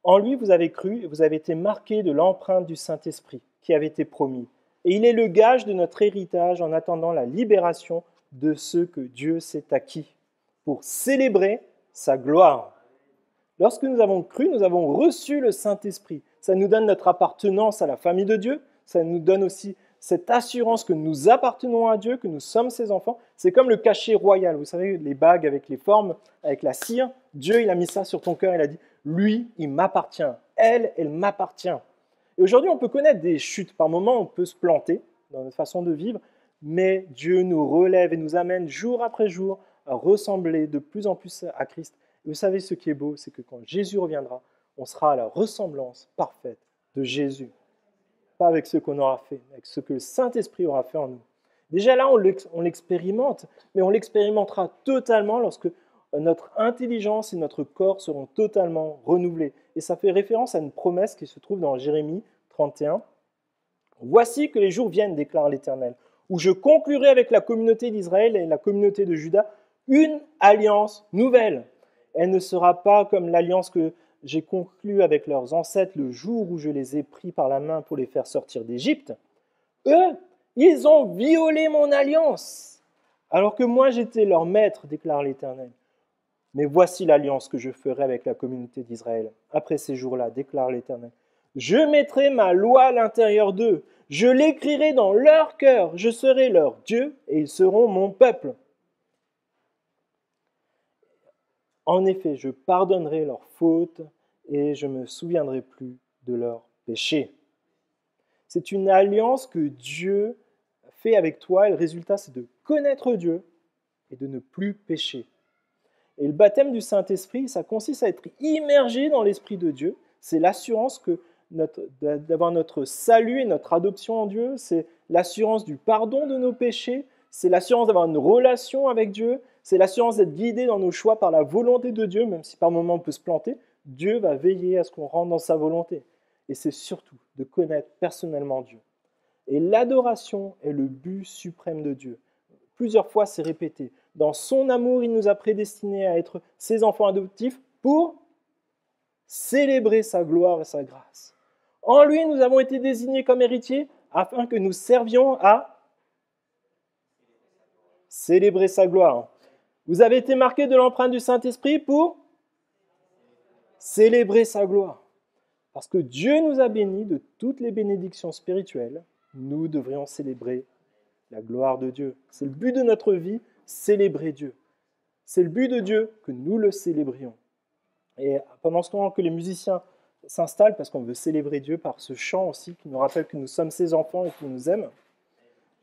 En lui, vous avez cru et vous avez été marqués de l'empreinte du Saint-Esprit qui avait été promis. Et il est le gage de notre héritage en attendant la libération de ceux que Dieu s'est acquis pour célébrer sa gloire. Lorsque nous avons cru, nous avons reçu le Saint-Esprit. Ça nous donne notre appartenance à la famille de Dieu. Ça nous donne aussi cette assurance que nous appartenons à Dieu, que nous sommes ses enfants. C'est comme le cachet royal. Vous savez, les bagues avec les formes, avec la cire. Dieu, il a mis ça sur ton cœur. Il a dit, lui, il m'appartient. Elle m'appartient. Et aujourd'hui, on peut connaître des chutes. Par moments, on peut se planter dans notre façon de vivre. Mais Dieu nous relève et nous amène jour après jour à ressembler de plus en plus à Christ. Et vous savez, ce qui est beau, c'est que quand Jésus reviendra, on sera à la ressemblance parfaite de Jésus. Pas avec ce qu'on aura fait, avec ce que le Saint-Esprit aura fait en nous. Déjà là, on l'expérimente, mais on l'expérimentera totalement lorsque notre intelligence et notre corps seront totalement renouvelés. Et ça fait référence à une promesse qui se trouve dans Jérémie 31. « Voici que les jours viennent, déclare l'Éternel, où je conclurai avec la communauté d'Israël et la communauté de Juda une alliance nouvelle. Elle ne sera pas comme l'alliance que j'ai conclue avec leurs ancêtres le jour où je les ai pris par la main pour les faire sortir d'Égypte. Eux, ils ont violé mon alliance, alors que moi j'étais leur maître, déclare l'Éternel. Mais voici l'alliance que je ferai avec la communauté d'Israël. Après ces jours-là, déclare l'Éternel. Je mettrai ma loi à l'intérieur d'eux. Je l'écrirai dans leur cœur. Je serai leur Dieu et ils seront mon peuple. En effet, je pardonnerai leurs fautes et je ne me souviendrai plus de leurs péchés. » C'est une alliance que Dieu fait avec toi et le résultat, c'est de connaître Dieu et de ne plus pécher. Et le baptême du Saint-Esprit, ça consiste à être immergé dans l'Esprit de Dieu. C'est l'assurance d'avoir notre salut et notre adoption en Dieu. C'est l'assurance du pardon de nos péchés. C'est l'assurance d'avoir une relation avec Dieu. C'est l'assurance d'être guidé dans nos choix par la volonté de Dieu, même si par moments on peut se planter. Dieu va veiller à ce qu'on rentre dans sa volonté. Et c'est surtout de connaître personnellement Dieu. Et l'adoration est le but suprême de Dieu. Plusieurs fois, c'est répété. Dans son amour, il nous a prédestinés à être ses enfants adoptifs pour célébrer sa gloire et sa grâce. En lui, nous avons été désignés comme héritiers afin que nous servions à célébrer sa gloire. Vous avez été marqués de l'empreinte du Saint-Esprit pour célébrer sa gloire. Parce que Dieu nous a bénis de toutes les bénédictions spirituelles, nous devrions célébrer la gloire de Dieu. C'est le but de notre vie, célébrer Dieu. C'est le but de Dieu que nous le célébrions. Et pendant ce temps que les musiciens s'installent, parce qu'on veut célébrer Dieu par ce chant aussi, qui nous rappelle que nous sommes ses enfants et qu'il nous aime,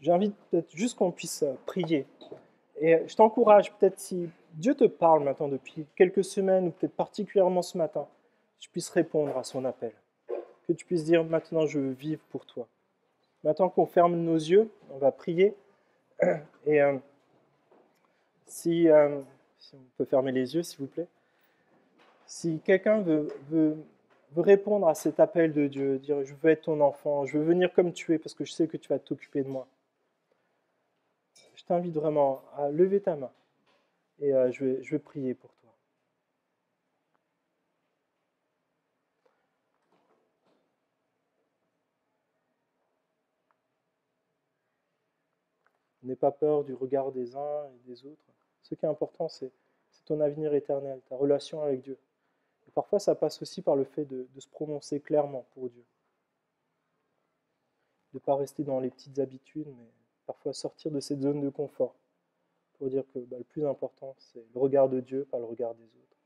j'invite peut-être juste qu'on puisse prier. Et je t'encourage, peut-être si Dieu te parle maintenant depuis quelques semaines, ou peut-être particulièrement ce matin, que tu puisses répondre à son appel. Que tu puisses dire, maintenant je veux vivre pour toi. Maintenant qu'on ferme nos yeux, on va prier. Et si on peut fermer les yeux, s'il vous plaît. Si quelqu'un veut veux répondre à cet appel de Dieu, dire je veux être ton enfant, je veux venir comme tu es parce que je sais que tu vas t'occuper de moi. Je t'invite vraiment à lever ta main et je vais prier pour toi. N'aie pas peur du regard des uns et des autres. Ce qui est important, c'est ton avenir éternel, ta relation avec Dieu. Et parfois, ça passe aussi par le fait de se prononcer clairement pour Dieu. De ne pas rester dans les petites habitudes, mais parfois sortir de cette zone de confort pour dire que le plus important, c'est le regard de Dieu, pas le regard des autres.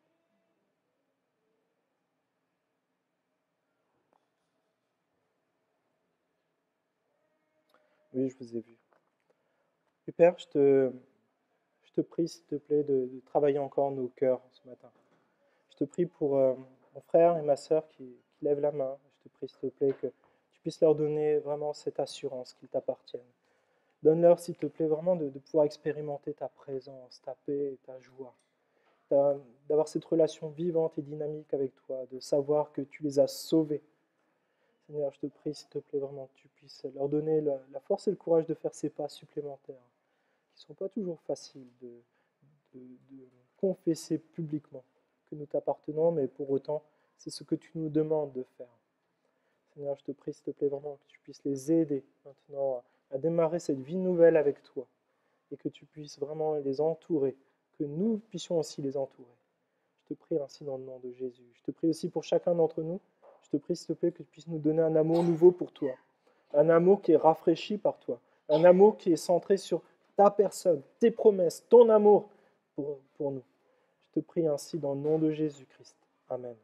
Oui, je vous ai vu. Et Père, je te prie, s'il te plaît, de travailler encore nos cœurs ce matin. Je te prie pour mon frère et ma sœur qui lèvent la main. Je te prie, s'il te plaît, que tu puisses leur donner vraiment cette assurance qu'ils t'appartiennent. Donne-leur, s'il te plaît, vraiment de pouvoir expérimenter ta présence, ta paix et ta joie. D'avoir cette relation vivante et dynamique avec toi, de savoir que tu les as sauvés. Seigneur, je te prie, s'il te plaît, vraiment, que tu puisses leur donner la force et le courage de faire ces pas supplémentaires, qui ne sont pas toujours faciles de confesser publiquement que nous t'appartenons, mais pour autant, c'est ce que tu nous demandes de faire. Seigneur, je te prie, s'il te plaît, vraiment, que tu puisses les aider maintenant à démarrer cette vie nouvelle avec toi, et que tu puisses vraiment les entourer, que nous puissions aussi les entourer. Je te prie ainsi dans le nom de Jésus. Je te prie aussi pour chacun d'entre nous. Je te prie, s'il te plaît, que tu puisses nous donner un amour nouveau pour toi. Un amour qui est rafraîchi par toi. Un amour qui est centré sur ta personne, tes promesses, ton amour pour nous. Je te prie ainsi dans le nom de Jésus-Christ. Amen.